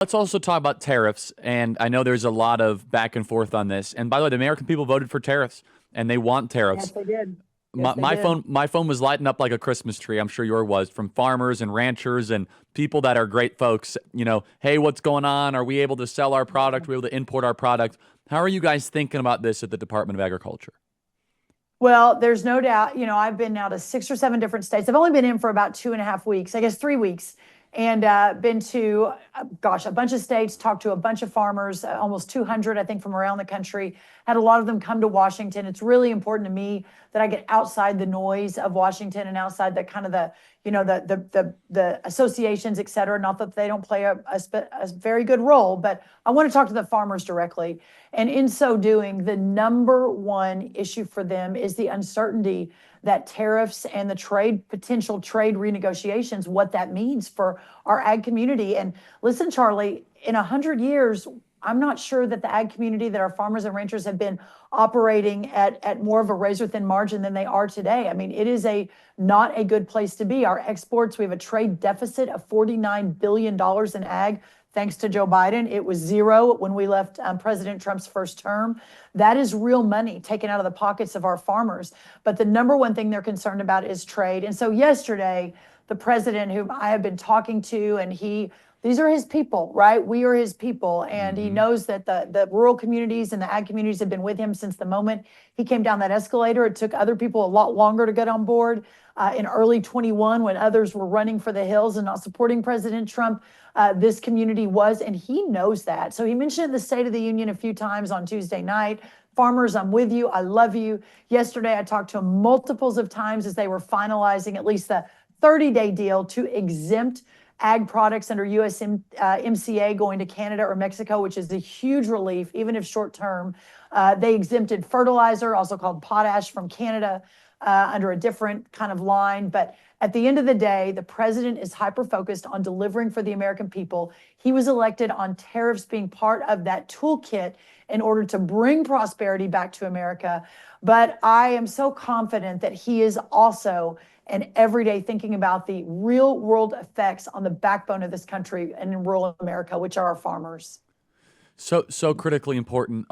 Let's also talk about tariffs. And I know there's a lot of back and forth on this. And by the way, the American people voted for tariffs and they want tariffs. Yes, they did. My, Yes, they my did. phone my phone was lighting up like a Christmas tree. I'm sure yours was, from farmers and ranchers and people that are great folks. Hey, what's going on? Are we able to sell our product? Are we able to import our product? How are you guys thinking about this at the Department of Agriculture? Well, there's no doubt, I've been now to 6 or 7 different states. I've only been in for about 2.5 weeks, I guess 3 weeks, and been to, gosh, a bunch of states, talked to a bunch of farmers, almost 200, I think, from around the country. Had a lot of them come to Washington. It's really important to me that I get outside the noise of Washington and outside the kind of the associations, et cetera. Not that they don't play a very good role, but I want to talk to the farmers directly. And in so doing, the number one issue for them is the uncertainty that tariffs and the potential trade renegotiations, what that means for our ag community. And listen, Charlie, in 100 years, I'm not sure that the ag community, that our farmers and ranchers have been operating at more of a razor thin margin than they are today. I mean, it is not a good place to be. Our exports, we have a trade deficit of $49 billion in ag. Thanks to Joe Biden, it was zero when we left President Trump's first term. That is real money taken out of the pockets of our farmers. But the number one thing they're concerned about is trade. And so yesterday, the president, whom I have been talking to, and these are his people, right? We are his people. And he knows that the rural communities and the ag communities have been with him since the moment he came down that escalator. It took other people a lot longer to get on board. In early 21, when others were running for the hills and not supporting President Trump, this community was, and he knows that. So he mentioned in the State of the Union a few times on Tuesday night, farmers, I'm with you, I love you. Yesterday, I talked to him multiples of times as they were finalizing at least the 30-day deal to exempt ag products under USMCA going to Canada or Mexico, which is a huge relief, even if short term. They exempted fertilizer, also called potash, from Canada under a different kind of line. But at the end of the day, the president is hyper-focused on delivering for the American people. He was elected on tariffs being part of that toolkit in order to bring prosperity back to America. But I am so confident that he is also and every day thinking about the real world effects on the backbone of this country and in rural America, which are our farmers. So critically important.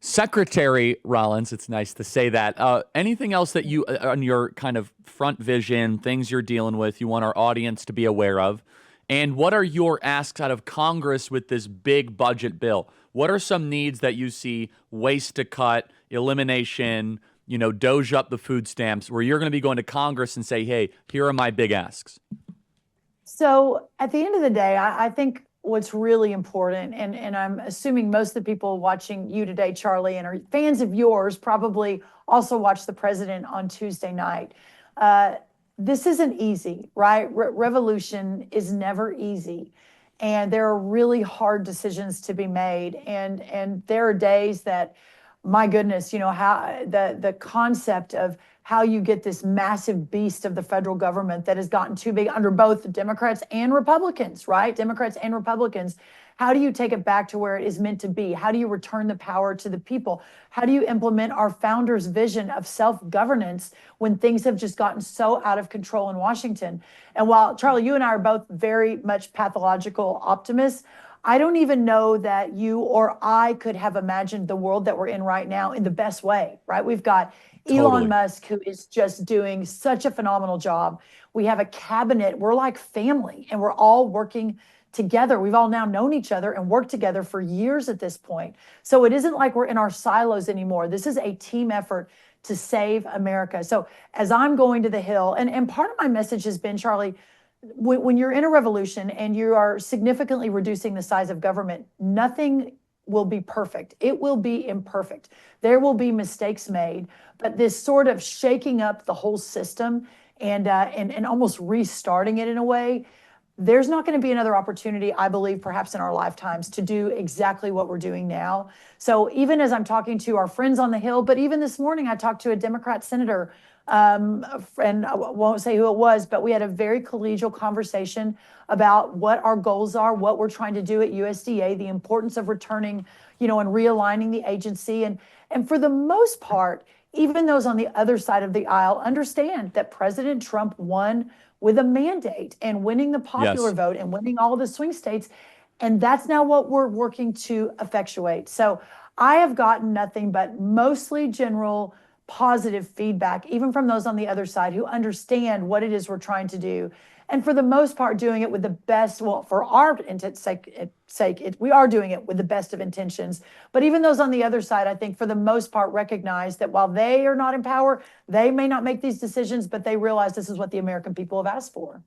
Secretary Rollins, it's nice to say that. Anything else that you, on your kind of front vision, things you're dealing with, you want our audience to be aware of? And what are your asks out of Congress with this big budget bill? What are some needs that you see, waste to cut, elimination, doge up the food stamps, where you're going to be going to Congress and say, hey, here are my big asks? So at the end of the day, I think what's really important, and I'm assuming most of the people watching you today, Charlie, and are fans of yours, probably also watched the president on Tuesday night. This isn't easy, right? Revolution is never easy. And there are really hard decisions to be made. And there are days that, my goodness, how the concept of how you get this massive beast of the federal government that has gotten too big under both Democrats and Republicans, right? Democrats and Republicans. How do you take it back to where it is meant to be? How do you return the power to the people? How do you implement our founders' vision of self-governance when things have just gotten so out of control in Washington? And while, Charlie, you and I are both very much pathological optimists, I don't even know that you or I could have imagined the world that we're in right now in the best way, right? We've got Elon Musk, who is just doing such a phenomenal job. We have a cabinet. We're like family, and we're all working together. We've all now known each other and worked together for years at this point. So it isn't like we're in our silos anymore. This is a team effort to save America. So as I'm going to the Hill, and part of my message has been, Charlie, when you're in a revolution and you are significantly reducing the size of government, nothing will be perfect. It will be imperfect. There will be mistakes made, but this sort of shaking up the whole system and almost restarting it in a way, there's not going to be another opportunity, I believe, perhaps in our lifetimes, to do exactly what we're doing now. So even as I'm talking to our friends on the Hill, but even this morning, I talked to a Democrat senator, and I won't say who it was, but we had a very collegial conversation about what our goals are, what we're trying to do at USDA, the importance of returning, and realigning the agency. And for the most part, even those on the other side of the aisle understand that President Trump won with a mandate, and winning the popular vote and winning all the swing states And that's now what we're working to effectuate. So I have gotten nothing but mostly general positive feedback, even from those on the other side who understand what it is we're trying to do. And for the most part, doing it with the best, well, for our sake, we are doing it with the best of intentions. But even those on the other side, I think for the most part, recognize that while they are not in power, they may not make these decisions, but they realize this is what the American people have asked for.